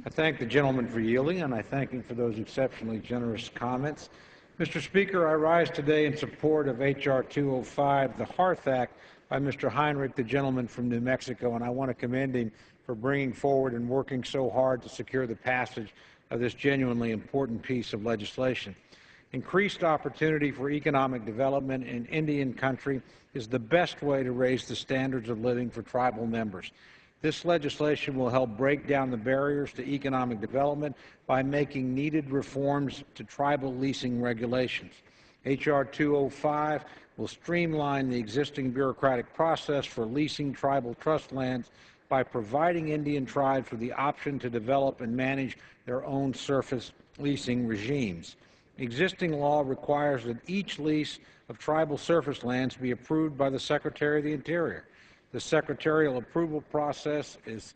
I thank the gentleman for yielding, and I thank him for those exceptionally generous comments. Mr. Speaker, I rise today in support of H.R. 205, the Hearth Act, by Mr. Heinrich, the gentleman from New Mexico, and I want to commend him for bringing forward and working so hard to secure the passage of this genuinely important piece of legislation. Increased opportunity for economic development in Indian country is the best way to raise the standards of living for tribal members. This legislation will help break down the barriers to economic development by making needed reforms to tribal leasing regulations. H.R. 205 will streamline the existing bureaucratic process for leasing tribal trust lands by providing Indian tribes with the option to develop and manage their own surface leasing regimes. Existing law requires that each lease of tribal surface lands be approved by the Secretary of the Interior. The secretarial approval process is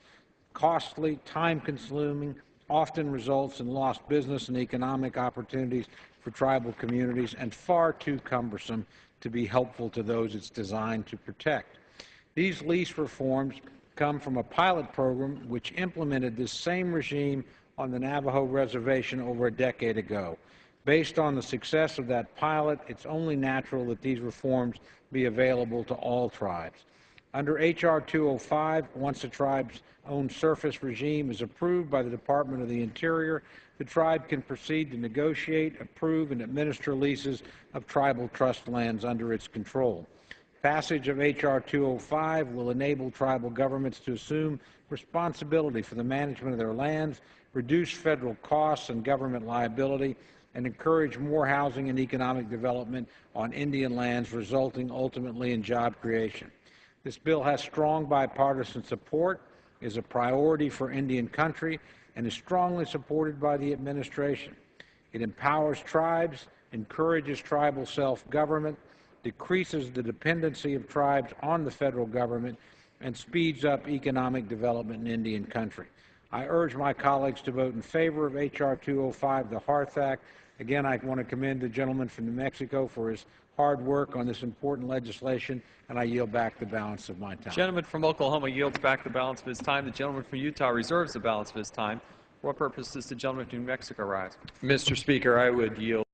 costly, time-consuming, often results in lost business and economic opportunities for tribal communities, and far too cumbersome to be helpful to those it's designed to protect. These lease reforms come from a pilot program which implemented this same regime on the Navajo Reservation over a decade ago. Based on the success of that pilot, it's only natural that these reforms be available to all tribes. Under H.R. 205, once a tribe's own surface regime is approved by the Department of the Interior, the tribe can proceed to negotiate, approve, and administer leases of tribal trust lands under its control. Passage of H.R. 205 will enable tribal governments to assume responsibility for the management of their lands, reduce federal costs and government liability, and encourage more housing and economic development on Indian lands, resulting ultimately in job creation. This bill has strong bipartisan support, is a priority for Indian country, and is strongly supported by the administration. It empowers tribes, encourages tribal self-government, decreases the dependency of tribes on the federal government, and speeds up economic development in Indian country. I urge my colleagues to vote in favor of H.R. 205, the Hearth Act. Again, I want to commend the gentleman from New Mexico for his hard work on this important legislation, and I yield back the balance of my time. The gentleman from Oklahoma yields back the balance of his time. The gentleman from Utah reserves the balance of his time. For what purpose does the gentleman from New Mexico rise? Mr. Speaker, I would yield